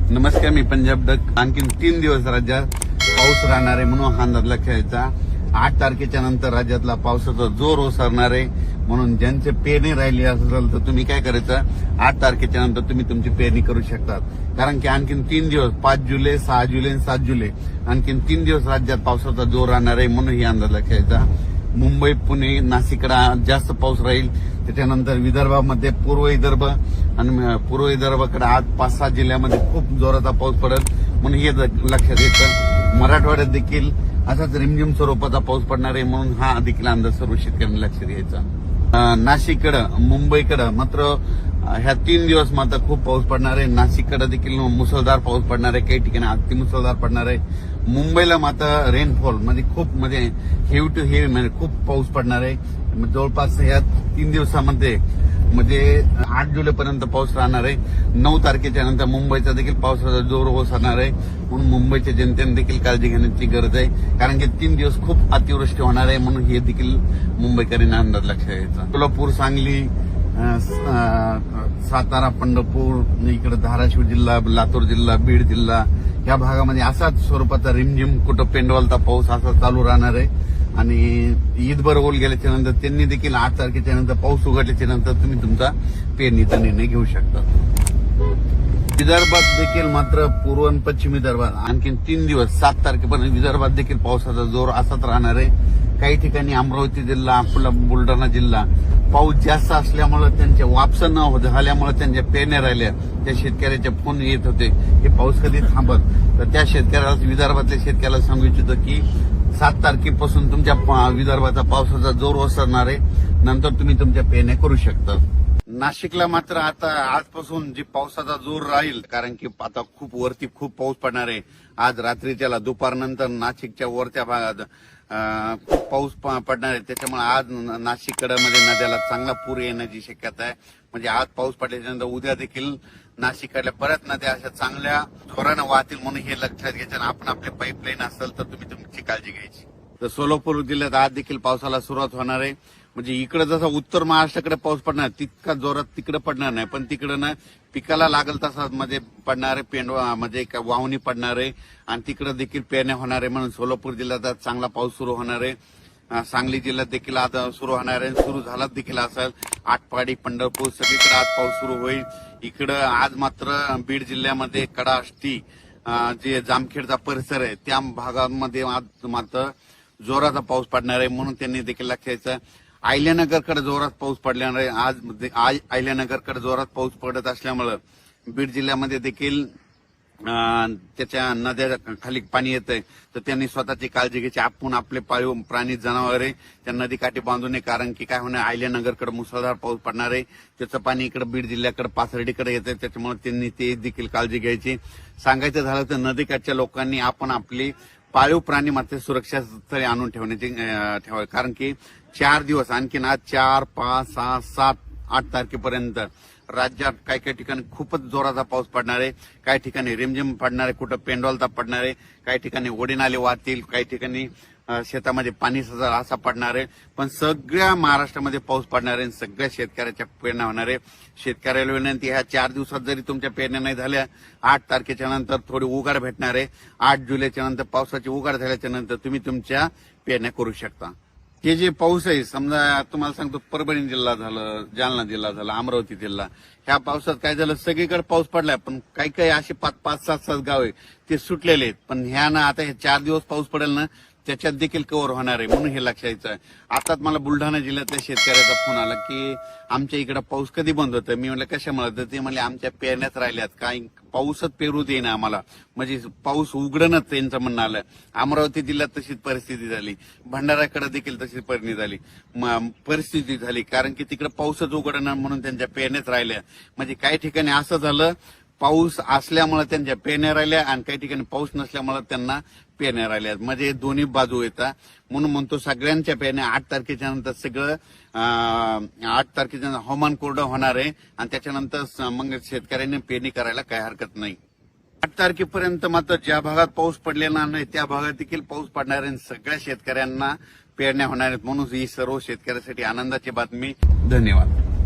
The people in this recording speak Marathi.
नमस्कार, मी पंजाब डक. आणखीन 3 दिवस राज्यात पाऊस राहणार आहे म्हणून हा अंदाज लक्षात. 8 तारखेच्या नंतर राज्यातला पावसाचा जोर ओसरणार आहे. म्हणून ज्यांचे पेरणी राहिली असेल तर तुम्ही काय करायचं, 8 तारखेच्या नंतर तुम्ही तुमची पेरणी करू शकतात. कारण की आणखीन 3 दिवस 5 जुलै, 6 जुलै आणि 7 जुलै आणखीन 3 दिवस राज्यात पावसाचा जोर राहणार आहे म्हणून ही अंदाज लक्षात. मुंबई, पुणे, नाशिककडे जास्त पाऊस राहील. त्याच्यानंतर विदर्भामध्ये पूर्व विदर्भ आणि पूर्व विदर्भाकडे आज 5-6 जिल्ह्यामध्ये खूप जोराचा पाऊस पडेल म्हणून हे लक्षात येतं. मराठवाड्यात देखील असाच रिमझिम स्वरूपाचा पाऊस पडणार आहे म्हणून हा देखील अंदाज सर्व शेतकऱ्यांना लक्षात घ्यायचा. नाशिककडं, मुंबईकडं मात्र ह्या 3 दिवस मात्र खूप पाऊस पडणार आहे. नाशिककडे देखील मुसळधार पाऊस पडणार आहे, काही ठिकाणी अति मुसळधार पडणार आहे. मुंबईला मात्र रेनफॉल म्हणजे हेवी टू हेवी म्हणजे खूप पाऊस पडणार आहे. जवळपास ह्या 3 दिवसामध्ये 8 जुलैपर्यंत पाऊस राहणार आहे. 9 तारखेच्या नंतर मुंबईचा देखील पावसाचा जोर ओसरणार आहे म्हणून मुंबईच्या जनतेने देखील काळजी घेण्याची गरज आहे. कारण की 3 दिवस खूप अतिवृष्टी होणार आहे म्हणून हे देखील मुंबईकरांना अंदाज लक्षात घ्यायचा. कोल्हापूर, सांगली, सातारा, पंढरपूर, इकडे धाराशिव जिल्हा, लातूर जिल्हा, बीड जिल्हा या भागामध्ये असाच स्वरूपाचा रिमझिम कुठं पेंडवालता पाऊस असा चालू राहणार आहे. आणि ईदभर होल गेल्याच्या नंतर त्यांनी देखील 8 तारखेच्या नंतर पाऊस उघडल्याच्या नंतर तुम्ही तुमचा पेरणीचा निर्णय घेऊ शकता. विदर्भात देखील मात्र पूर्व आणि पश्चिम विदर्भात आणखी 3 दिवस 7 तारखेपर्यंत विदर्भात देखील पावसाचा जोर असाच राहणार आहे. काही ठिकाणी अमरावती जिल्हा, अकोला, बुलढाणा जिल्हा पाऊस जास्त असल्यामुळे त्यांच्या वापसा न झाल्यामुळे त्यांच्या पेरण्या राहिल्या. त्या शेतकऱ्याचे फोन येत होते हे पाऊस कधी थांबत. तर त्या शेतकऱ्याला, विदर्भातल्या शेतकऱ्याला सांगू इच्छितो की 7 तारखेपासून तुमच्या विदर्भाचा पावसाचा जोर ओसरणार आहे. नंतर तुम्ही तुमच्या पेरण्या करू शकता. नाशिकला मात्र आता आजपासून जी पावसाचा जोर राहील, कारण की आता वरती खूप पाऊस पडणार आहे. आज रात्रीच्याला दुपारनंतर नाशिकच्या वरच्या भागात खूप पाऊस पडणार आहे. त्याच्यामुळे आज नाशिककडे नद्याला चांगला पूर येण्याची शक्यता आहे. म्हणजे आज पाऊस पडल्याच्या नंतर उद्या देखील नाशिककडल्या बऱ्याच नद्या अशा चांगल्या जोरानं वाहतील म्हणून हे लक्षात घ्यायचं. आपण आपले पाईपलाईन असेल तर तुम्ही तुमची काळजी घ्यायची. तर सोलापूर जिल्ह्यात आज देखील पावसाला सुरुवात होणार आहे. म्हणजे इकडे जसा उत्तर महाराष्ट्राकडे पाऊस पडणार तितका जोरात तिकडे पडणार नाही, पण तिकडं ना पिकाला लागल तसा पडणारे पेंडवा वावणी पडणार आहे आणि तिकडे देखील पेरण्या होणार आहे. म्हणून सोलापूर जिल्ह्यात आज चांगला पाऊस सुरू होणार आहे. सांगली जिल्ह्यात देखील आज सुरू होणार आहे, सुरू झालाच देखील असेल. आटपाडी, पंढरपूर सगळीकडे आज पाऊस सुरू होईल. इकडं आज मात्र बीड जिल्ह्यामध्ये कडाष्टी जे जामखेडचा परिसर आहे त्या भागामध्ये आज मात्र जोराचा पाऊस पडणार आहे म्हणून त्यांनी देखील लक्षात. अहिल्यानगरकडे जोरात पाऊस पडल्यामुळे आज अहिल्यानगरकडे जोरात पाऊस पडत असल्यामुळं बीड जिल्ह्यामध्ये देखील त्याच्या नद्या खाली पाणी येतंय. तर त्यांनी स्वतःची काळजी घ्यायची. आपण आपले पाळीव प्राणी, जनावरे त्या नदीकाठी बांधू नये. कारण की काय होणार, अहिल्यानगरकडे मुसळधार पाऊस पडणार आहे. त्याचं पाणी इकडे बीड जिल्ह्याकडे पाथर्डीकडे येतंय. त्याच्यामुळे त्यांनी ते देखील काळजी घ्यायची. सांगायचं झालं तर नदीकाठच्या लोकांनी आपण आपली पाळीव प्राणी मात्र सुरक्षा स्थळी आणून ठेवावे. कारण की 4 दिवस आणखीन आज 4, 5, 6, 7, 8 तारखेपर्यंत राज्यात काही काही ठिकाणी खूपच जोराचा पाऊस पडणार आहे. काही ठिकाणी रिमझिम पडणार आहे, कुठं पेंडवालता पडणार आहे, काही ठिकाणी ओढी नाले वाहतील, काही ठिकाणी शेतामध्ये पाणी असा पडणार आहे. पण सगळ्या महाराष्ट्रामध्ये पाऊस पडणार आहे. सगळ्या शेतकऱ्याच्या पेरण्या होणार आहे. शेतकऱ्याला विनंती, ह्या 4 दिवसात जरी तुमच्या पेरण्या नाही झाल्या, 8 तारखेच्या नंतर थोडी उघाड भेटणार आहे. 8 जुलैच्या नंतर पावसाची उघाड झाल्याच्या नंतर तुम्ही तुमच्या पेरण्या करू शकता. हे जे पाऊस आहे, समजा तुम्हाला सांगतो, परभणी जिल्हा झालं, जालना जिल्हा झाला, अमरावती जिल्हा, ह्या पावसात काय झालं, सगळीकडे पाऊस पडलाय. पण काही काही असे 5-5, 7-7 गाव आहे ते सुटलेले आहेत. पण ह्या ना आता हे 4 दिवस पाऊस पडेल ना त्याच्यात देखील कव्हर होणार आहे म्हणून हे लक्षात आहे. आताच मला बुलढाणा जिल्ह्यातल्या शेतकऱ्याचा फोन आला की आमच्या इकडे पाऊस कधी बंद होतं. मी म्हणलं कशामुळे, तर ते म्हणले आमच्या पेरण्याच राहिल्यात, काही पाऊसच पेरू देईना आम्हाला. म्हणजे पाऊस उघडणच त्यांचं म्हणणं आलं. अमरावती जिल्ह्यात तशीच परिस्थिती झाली, भंडाऱ्याकडे देखील तशीच परिस्थिती झाली. कारण की तिकडे पाऊसच उघडणार म्हणून त्यांच्या पेरण्याच राहिल्या. म्हणजे काही ठिकाणी असं झालं, पाऊस असल्यामुळे त्यांच्या पेरण्या राहिल्या आणि काही ठिकाणी पाऊस नसल्यामुळे त्यांना पेरण्या राहिल्या. म्हणजे दोन्ही बाजू येतात. म्हणून म्हणतो सगळ्यांच्या पेरण्या 8 तारखेच्या नंतर सगळं 8 तारखेच्या नंतर हवामान कोरडं होणार आहे आणि त्याच्यानंतर मग शेतकऱ्यांनी पेरणी करायला काही हरकत नाही. 8 तारखेपर्यंत मात्र ज्या भागात पाऊस पडलेला नाही त्या भागात देखील पाऊस पडणार आहे. सगळ्या शेतकऱ्यांना पेरण्या होणार आहेत म्हणून ही सर्व शेतकऱ्यांसाठी आनंदाची बातमी. धन्यवाद.